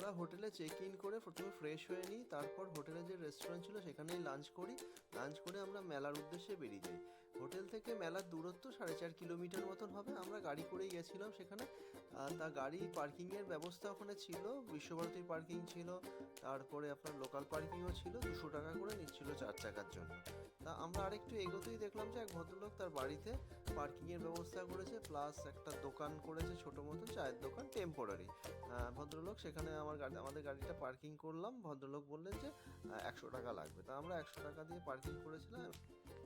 আমরা হোটেলে check in করে প্রথমে ফ্রেশ হয়ে নিই, তারপর হোটেলে যে রেস্টুরেন্ট ছিল সেখানেই লাঞ্চ করি। লাঞ্চ করে আমরা মেলার উদ্দেশ্যে বেরিয়ে যাই। হোটেল থেকে মেলার দূরত্ব 4.5 কিলোমিটার মতন হবে। আমরা গাড়ি করেই গেছিলাম সেখানে। তা গাড়ি পার্কিংয়ের ব্যবস্থা ওখানে ছিল, বিশ্বভারতী পার্কিং ছিল, তারপরে আপনার লোকাল পার্কিংও ছিল। 200 টাকা করে নিচ্ছিল 4 চাকার জন্য। তা আমরা আরেকটু এগোতেই দেখলাম যে এক ভদ্রলোক তার বাড়িতে পার্কিংয়ের ব্যবস্থা করেছে, প্লাস একটা দোকান করেছে, ছোটো মতো চায়ের দোকান, টেম্পোরারি। ভদ্রলোক সেখানে আমাদের গাড়িটা পার্কিং করলাম। ভদ্রলোক বললেন যে 100 টাকা লাগবে। তা আমরা 100 টাকা দিয়ে পার্কিং করেছিলাম।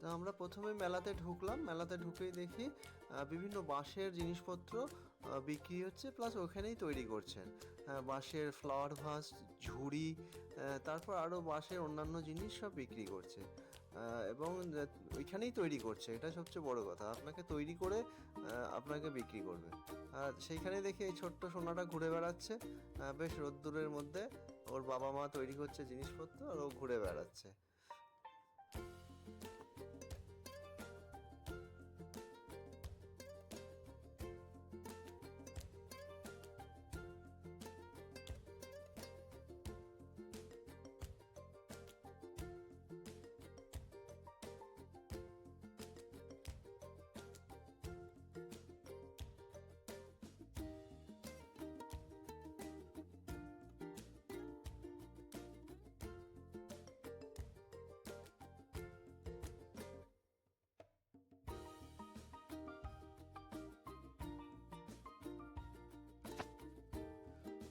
তা আমরা প্রথমে মেলাতে ঢুকলাম। মেলাতে ঢুকেই দেখি বিভিন্ন বাঁশের জিনিসপত্র বিক্রি হচ্ছে, প্লাস ওখানেই তৈরি করছেন। বাঁশের ফ্লাওয়ার ভাস, ঝুড়ি, তারপর আরও বাঁশের অন্যান্য জিনিস সব বিক্রি করছে, এবং ওইখানেই তৈরি করছে। এটা সবচেয়ে বড় কথা, আপনাকে তৈরি করে আপনাকে বিক্রি করবে। আর সেইখানে দেখি এই ছোট্ট সোনাটা ঘুরে বেড়াচ্ছে, বেশ রোদ্দুরের মধ্যে। ওর বাবা মা তৈরি করছে জিনিসপত্র আর ও ঘুরে বেড়াচ্ছে।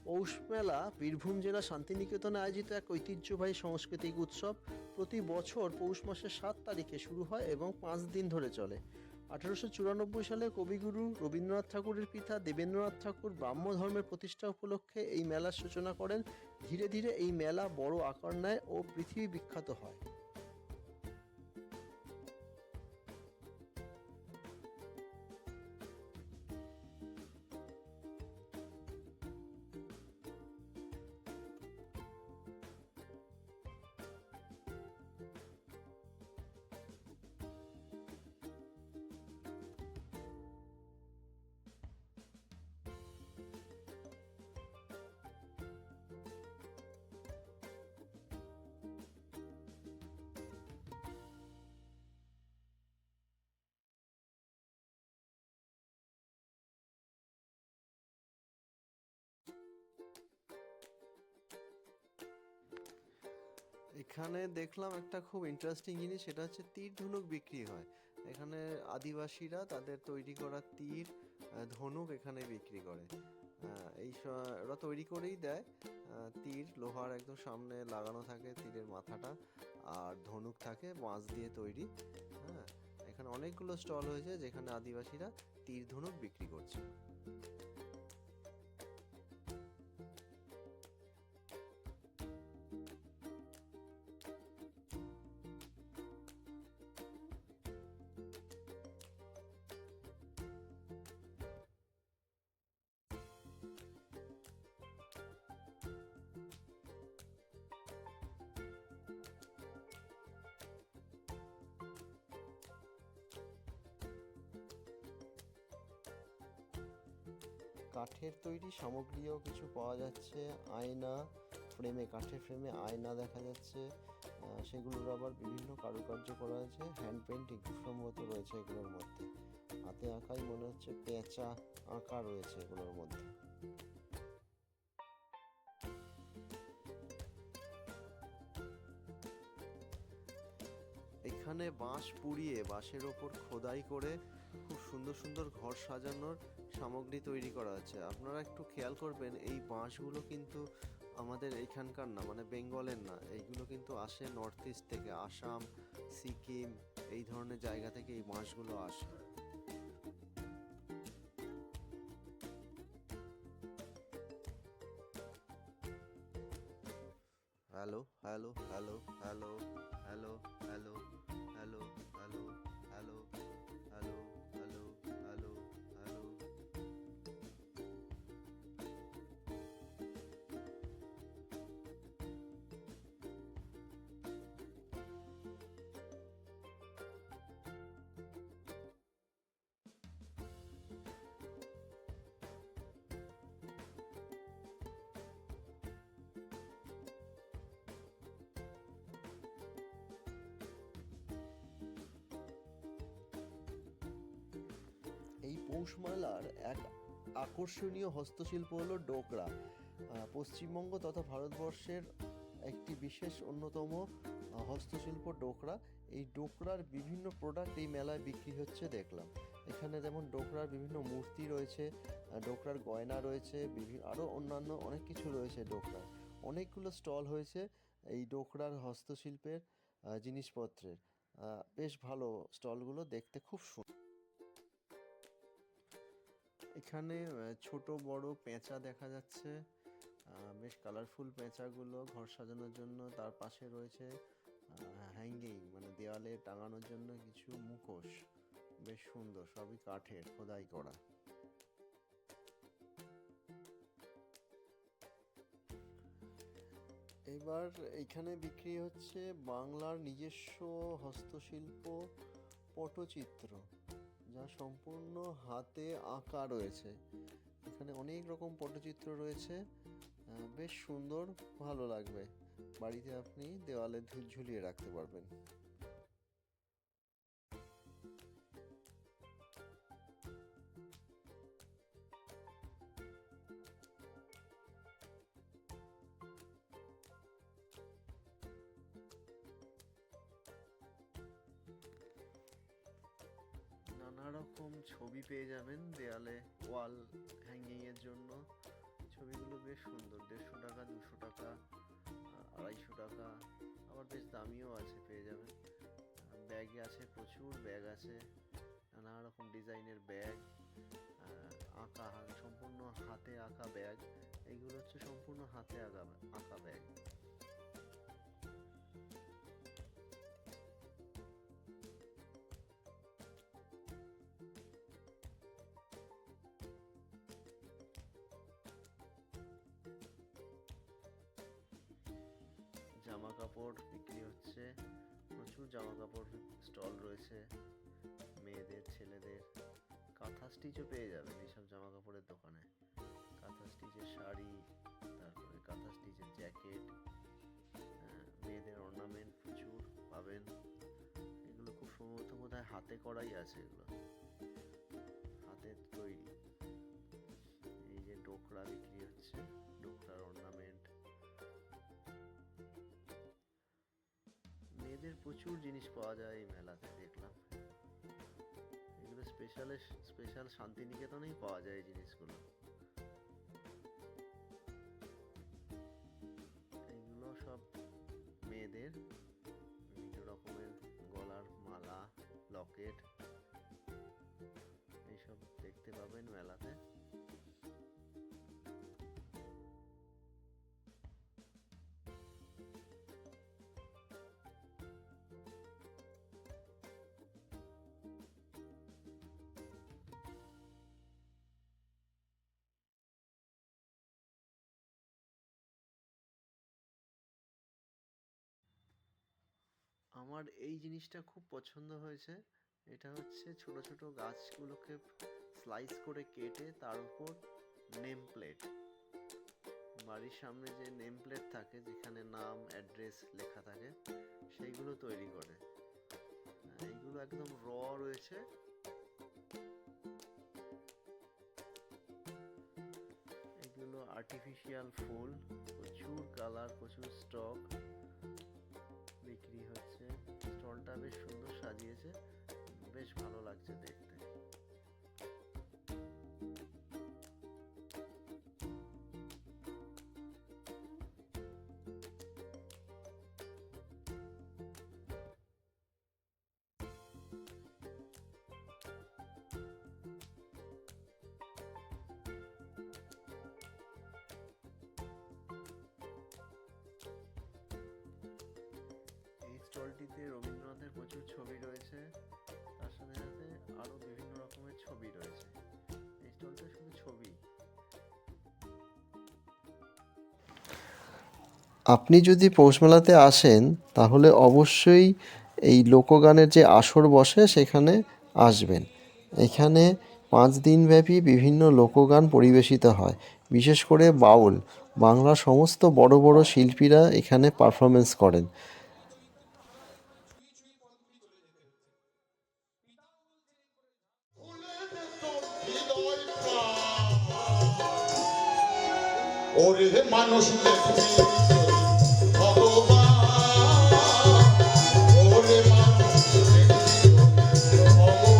পৌষ মেলা বীরভূম জেলা শান্তিনিকেতনে আয়োজিত এক ঐতিহ্যবাহী সাংস্কৃতিক উৎসব। প্রতি বছর পৌষ মাসের 7 তারিখে শুরু হয় এবং 5 দিন ধরে চলে। 1894 সালে কবিগুরু রবীন্দ্রনাথ ঠাকুরের পিতা দেবেন্দ্রনাথ ঠাকুর ব্রাহ্ম ধর্মের প্রতিষ্ঠা উপলক্ষে এই মেলার সূচনা করেন। ধীরে ধীরে এই মেলা বড় আকার নেয় ও পৃথিবী বিখ্যাত হয়। এখানে দেখলাম একটা খুব ইন্টারেস্টিং জিনিস, সেটা হচ্ছে তীর ধনুক বিক্রি হয় এখানে। আদিবাসীরা তাদের তৈরি করা তীর, ধনুক এখানে বিক্রি করে। ওরা তৈরি করেই দেয়। তীর লোহার একদম সামনে লাগানো থাকে, তীরের মাথাটা, আর ধনুক থাকে বাঁশ দিয়ে তৈরি। হ্যাঁ, এখানে অনেকগুলো স্টল হয়েছে যেখানে আদিবাসীরা তীর ধনুক বিক্রি করছে। কাঠের তৈরি সামগ্রীও কিছু পাওয়া যাচ্ছে। আয়না, কাঠের ফ্রেমে আয়না দেখা যাচ্ছে। সেগুলোর আবার বিভিন্ন কারুকার্য করা আছে। হ্যান্ড পেন্টিং খুব সম্ভবত রয়েছে এগুলোর মধ্যে। হাতে আঁকাই মনে হচ্ছে, পেঁচা আঁকা রয়েছে এগুলোর মধ্যে। এখানে বাঁশ পুড়িয়ে বাঁশের ওপর খোদাই করে খুব সুন্দর সুন্দর ঘর সাজানোর সামগ্রী তৈরি করা আছে। আপনারা একটু খেয়াল করবেন, এই বাঁশগুলো কিন্তু আমাদের এইখানকার না, মানে বেঙ্গলের না। এইগুলো কিন্তু আসে নর্থ ইস্ট থেকে, আসাম, সিকিম, এই ধরনের জায়গা থেকে এই বাঁশগুলো আসে। Hello, hello, hello, hello, hello, hello, hello, hello, hello, hello, hello, hello, hello. পৌষ মেলার এক আকর্ষণীয় হস্তশিল্প হলো ডোকরা। পশ্চিমবঙ্গ তথা ভারতবর্ষের একটি বিশেষ অন্যতম হস্তশিল্প ডোকরা। এই ডোকরার বিভিন্ন প্রোডাক্ট এই মেলায় বিক্রি হচ্ছে দেখলাম। এখানে যেমন ডোকরার বিভিন্ন মূর্তি রয়েছে, ডোকরার গয়না রয়েছে, আরও অন্যান্য অনেক কিছু রয়েছে ডোকরার। অনেকগুলো স্টল হয়েছে এই ডোকরার হস্তশিল্পের জিনিসপত্রের। বেশ ভালো স্টলগুলো, দেখতে খুব সুন্দর। এখানে ছোট বড় পেঁচা দেখা যাচ্ছে, বেশ কালারফুল পেঁচাগুলো ঘর সাজানোর জন্য। তার পাশে রয়েছে হ্যাঙ্গিং, মানে দেওয়ালে টাঙানোর জন্য কিছু মুখোশ, বেশ সুন্দর, সবই কাঠের খোদাই করা। এবার এইখানে বিক্রি হচ্ছে বাংলার নিজস্ব হস্তশিল্প পটচিত্র, যা সম্পূর্ণ হাতে আঁকা রয়েছে। এখানে অনেক রকম পটচিত্র রয়েছে, বেশ সুন্দর, ভালো লাগবে। বাড়িতে আপনি দেওয়ালে ঝুলিয়ে রাখতে পারবেন। নানা রকম ছবি পেয়ে যাবেন দেয়ালে, ওয়াল হ্যাঙ্গিং এর জন্য। ছবিগুলো বেশ সুন্দর, 150 টাকা, 200 টাকা, 250 টাকা, আবার বেশ দামিও আছে, পেয়ে যাবেন। ব্যাগ আছে, প্রচুর ব্যাগ আছে, নানা রকম ডিজাইনের ব্যাগ, আঁকা, সম্পূর্ণ হাতে আঁকা ব্যাগ। এইগুলো হচ্ছে সম্পূর্ণ হাতে আঁকা ব্যাগ। জামা কাপড় বিক্রি হচ্ছে, প্রচুর জামা কাপড় স্টল রয়েছে, মেয়েদের, ছেলেদের। কাঁথা স্টিচও পেয়ে যাবেন এইসব জামা কাপড়ের দোকানে। কাঁথা স্টিচের শাড়ি, তারপরে কাঁথা স্টিচের জ্যাকেট, মেয়েদের অর্নামেন্ট প্রচুর পাবেন। এগুলো খুব সম্ভবত বোধহয় হাতে করাই আছে, এগুলো হাতের তৈরি। এই যে ডোকরা বিক্রি হচ্ছে, ডোকরার অর্নামেন্ট। মেয়েদের প্রচুর জিনিস পাওয়া যায় এই মেলাতে, দেখলাম। এগুলো স্পেশাল শান্তিনিকেতনেই পাওয়া যায় এই জিনিসগুলো। এগুলো সব মেয়েদের বিভিন্ন রকমের গলার মালা, লকেট, এইসব দেখতে পাবেন মেলাতে। আমার এই জিনিসটা খুব পছন্দ হয়েছে। এটা হচ্ছে ছোট ছোট গাছগুলোকে স্লাইস করে কেটে তার উপর নেম প্লেট, বাড়ির সামনে যে নেম প্লেট থাকে যেখানে নাম, অ্যাড্রেস লেখা থাকে, সেইগুলো তৈরি করে। এইগুলো একদম রয়েছে। এগুলো আর্টিফিশিয়াল ফুল, প্রচুর কালার, প্রচুর স্টক বিক্রি হচ্ছে। স্টলটা বেশ সুন্দর সাজিয়েছে, বেশ ভালো লাগছে দেখতে। স্টলটিতে রবীন্দ্রনাথের প্রচুর ছবি রয়েছে, তার সাথে সাথে আরো বিভিন্ন রকমের ছবি রয়েছে। এই স্টলটা শুধু ছবি। আপনি যদি পৌষ মেলাতে আসেন তাহলে অবশ্যই এই লোকগানের যে আসর বসে সেখানে আসবেন। এখানে 5 দিনব্যাপী বিভিন্ন লোকগান পরিবেশিত হয়, বিশেষ করে বাউল। বাংলার সমস্ত বড় বড় শিল্পীরা এখানে পারফরমেন্স করেন। ওরে মানুষ দেখবি ভগবান, ওরে মানুষ দেখবি ভগবান।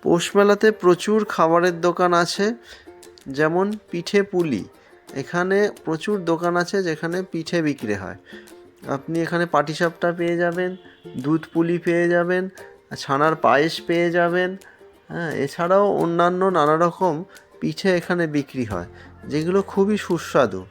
পৌষ মেলাতে প্রচুর খাবারের দোকান আছে, যেমন পিঠে পুলি। এখানে প্রচুর দোকান আছে যেখানে পিঠে বিক্রি হয়। আপনি এখানে পাটিসাপটা পেয়ে যাবেন, দুধ পুলি পেয়ে যাবেন, ছানার পায়েস পেয়ে যাবেন। হ্যাঁ, এছাড়াও অন্যান্য নানা রকম পিঠে এখানে বিক্রি হয়, যেগুলো খুবই সুস্বাদু।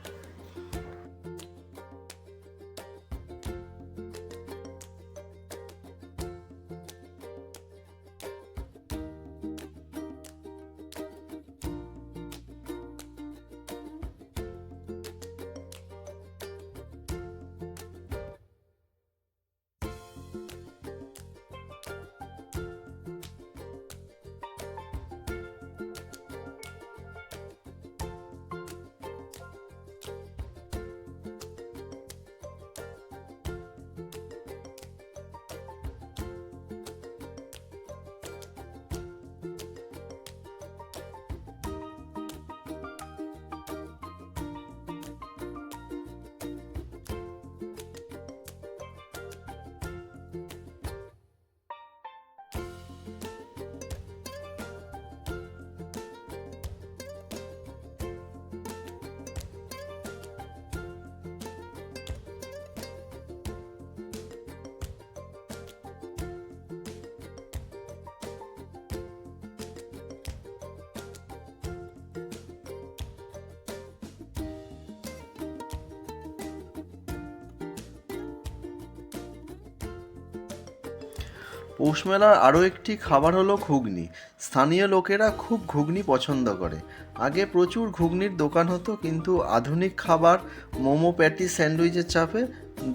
পৌষ মেলার আরও একটি খাবার হলো ঘুগনি। স্থানীয় লোকেরা খুব ঘুগনি পছন্দ করে। আগে প্রচুর ঘুগনির দোকান হতো, কিন্তু আধুনিক খাবার মোমো, প্যাটি, স্যান্ডউইচের চাপে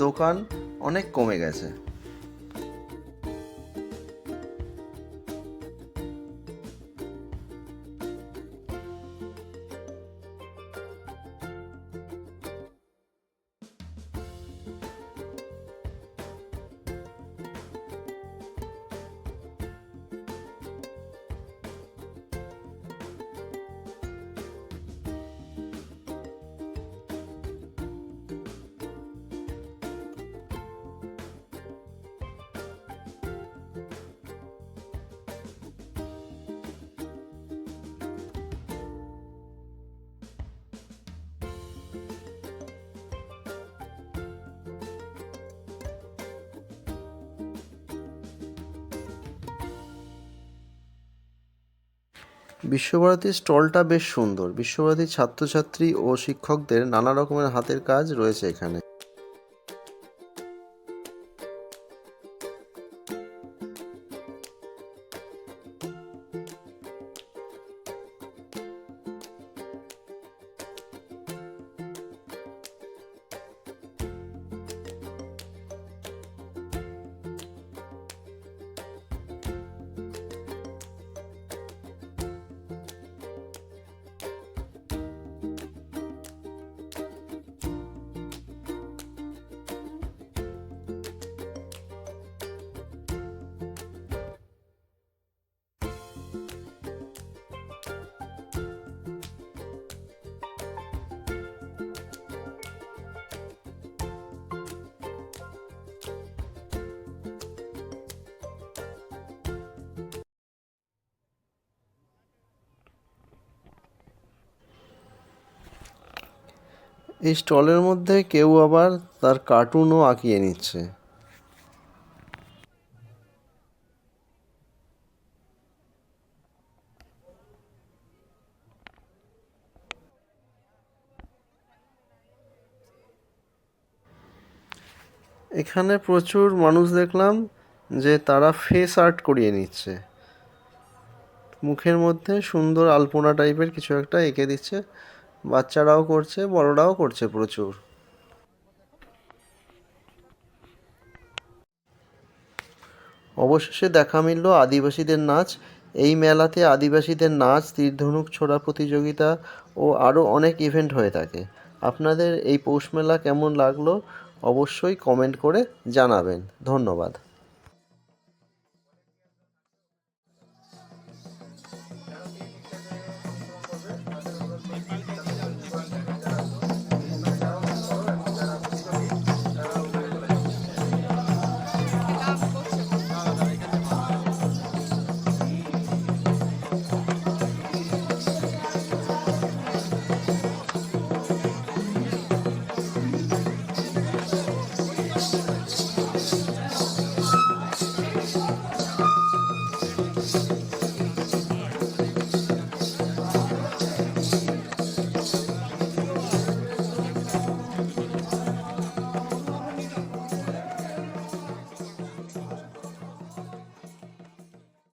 দোকান অনেক কমে গেছে। বিশ্বভারতীর স্টলটা বেশ সুন্দর। বিশ্বভারতীর ছাত্রছাত্রী ও শিক্ষকদের নানা রকমের হাতের কাজ রয়েছে এখানে। এই স্টলের মধ্যে কেউ আবার তার কার্টুনও আঁকিয়ে নিচ্ছে। এখানে প্রচুর মানুষ দেখলাম যে তারা ফেস আর্ট করিয়ে নিচ্ছে, মুখের মধ্যে সুন্দর আলপনা টাইপের কিছু একটা এঁকে দিচ্ছে। বাচ্চারাও করছে, বড়রাও করছে প্রচুর। অবশেষে দেখা মিলল আদিবাসীদের নাচ। এই মেলাতে আদিবাসীদের নাচ, তীর ধনুক ছোড়া প্রতিযোগিতা ও আরও অনেক ইভেন্ট হয়ে থাকে। আপনাদের এই পৌষ মেলা কেমন লাগলো অবশ্যই কমেন্ট করে জানাবেন। ধন্যবাদ।